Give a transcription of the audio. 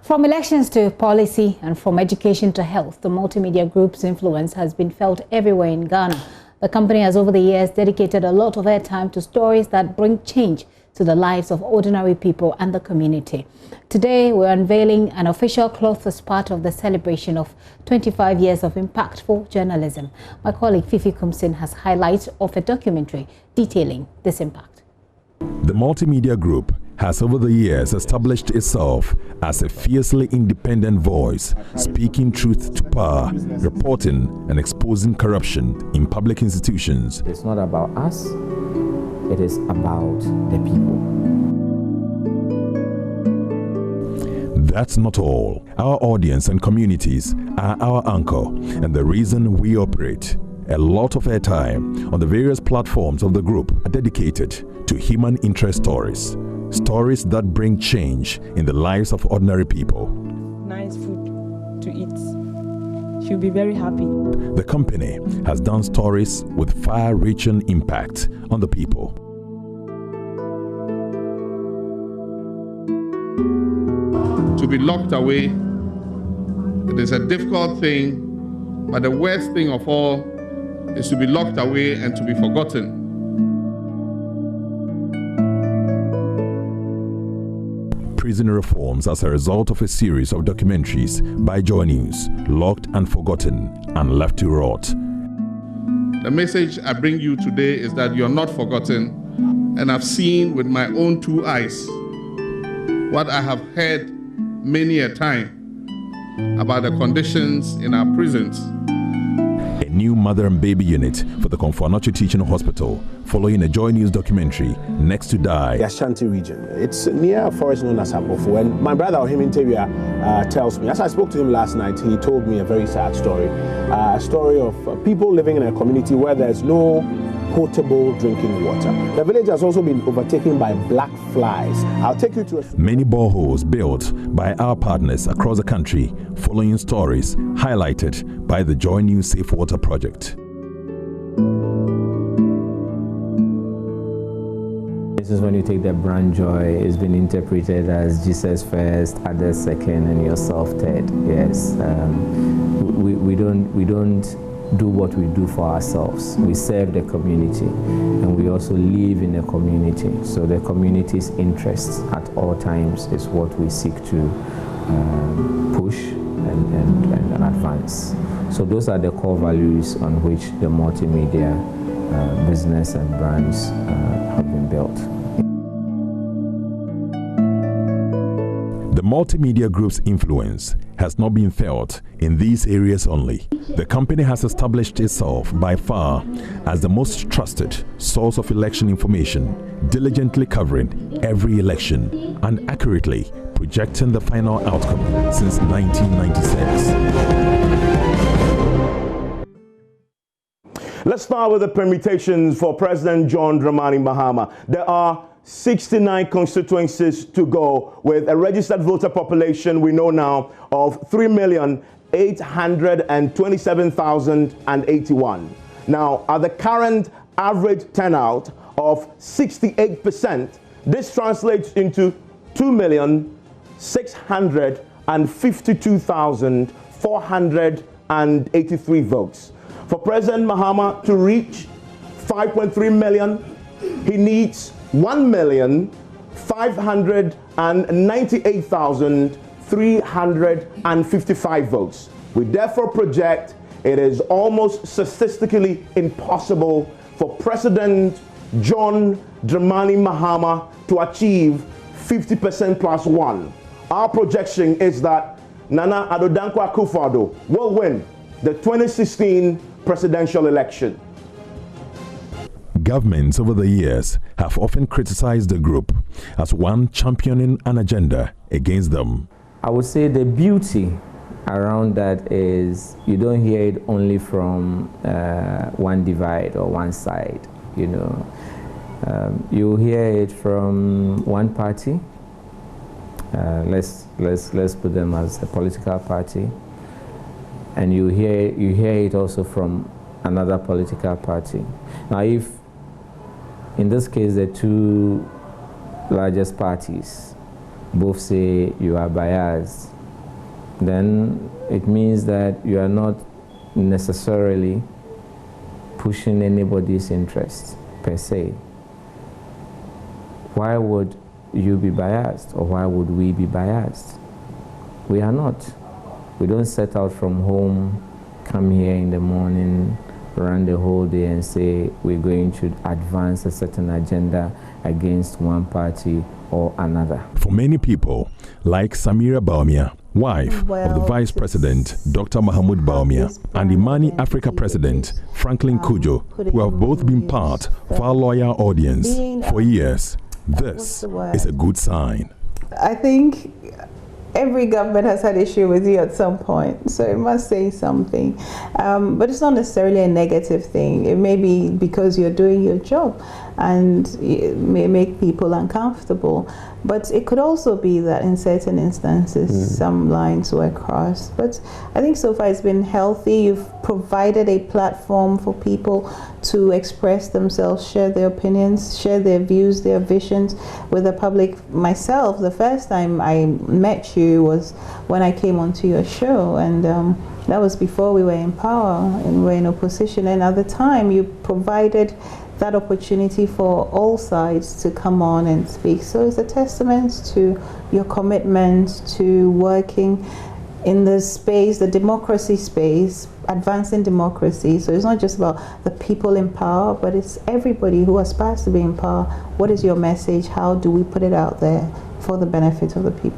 From elections to policy and from education to health, the Multimedia Group's influence has been felt everywhere in Ghana. The company has over the years dedicated a lot of airtime to stories that bring change to the lives of ordinary people and the community. Today, we're unveiling an official cloth as part of the celebration of 25 years of impactful journalism. My colleague Fifi Kumsin has highlights of a documentary detailing this impact. The Multimedia Group has over the years established itself as a fiercely independent voice, speaking truth to power, reporting and exposing corruption in public institutions. It's not about us, it is about the people. That's not all. Our audience and communities are our anchor and the reason we operate. A lot of airtime on the various platforms of the group are dedicated to human interest stories. Stories that bring change in the lives of ordinary people. Nice food to eat. She'll be very happy. The company has done stories with far-reaching impact on the people. To be locked away, it is a difficult thing, but the worst thing of all is to be locked away and to be forgotten. Prison reforms as a result of a series of documentaries by JoyNews, Locked and Forgotten and Left to Rot. The message I bring you today is that you're not forgotten, and I've seen with my own two eyes what I have heard many a time about the conditions in our prisons. A new mother and baby unit for the Komfo-Anokye Teaching Hospital, following a JoyNews documentary, Next to Die. The Ashanti region. It's near a forest known as Abofu. And my brother, Ohim tells me, as I spoke to him last night, he told me a very sad story. A story of people living in a community where there's no potable drinking water. The village has also been overtaken by black flies. I'll take you to many boreholes built by our partners across the country, following stories highlighted by the JoyNews Safe Water Project. This is when you take the brand Joy. It's been interpreted as Jesus first, others second, and yourself third. Yes, we don't do what we do for ourselves. We serve the community, and we also live in the community. So the community's interests at all times is what we seek to push and advance. So those are the core values on which the multimedia business and brands have been built. The Multimedia Group's influence has not been felt in these areas only. The company has established itself by far as the most trusted source of election information, diligently covering every election and accurately projecting the final outcome since 1996. Let's start with the permutations for President John Dramani Mahama. There are 69 constituencies to go, with a registered voter population we know now of 3,827,081. Now, at the current average turnout of 68%, this translates into 2,652,483 votes. For President Mahama to reach 5.3 million, he needs 1,598,355 votes. We therefore project it is almost statistically impossible for President John Dramani Mahama to achieve 50% plus one. Our projection is that Nana Addo Dankwa Akufo-Addo will win the 2016 presidential election. Governments over the years have often criticized the group as one championing an agenda against them. I would say the beauty around that is you don't hear it only from one divide or one side. You know, you hear it from one party. Let's put them as a political party, and you hear it also from another political party. Now, if in this case the two largest parties both say you are biased, then it means that you are not necessarily pushing anybody's interest per se. Why would you be biased, or why would we be biased? We are not. We don't set out from home, come here in the morning, run the whole day and say we're going to advance a certain agenda against one party or another. For many people, like Samira Baumia, wife of the Vice President, Dr. Mahmoud Baumia, and the Imani Africa President, Franklin Kujo, who have both been part of our loyal audience for years, this is a good sign. I think every government has had issue with you at some point, so it must say something. But it's not necessarily a negative thing. It may be because you're doing your job and it may make people uncomfortable. But it could also be that in certain instances some lines were crossed. But I think so far it's been healthy. You've provided a platform for people to express themselves, share their opinions, share their views, their visions with the public. Myself, the first time I met you was when I came onto your show, and that was before we were in power and we were in opposition. And at the time you provided that opportunity for all sides to come on and speak. So it's a testament to your commitment to working in the space, the democracy space, advancing democracy. So it's not just about the people in power, but it's everybody who aspires to be in power. What is your message? How do we put it out there for the benefit of the people?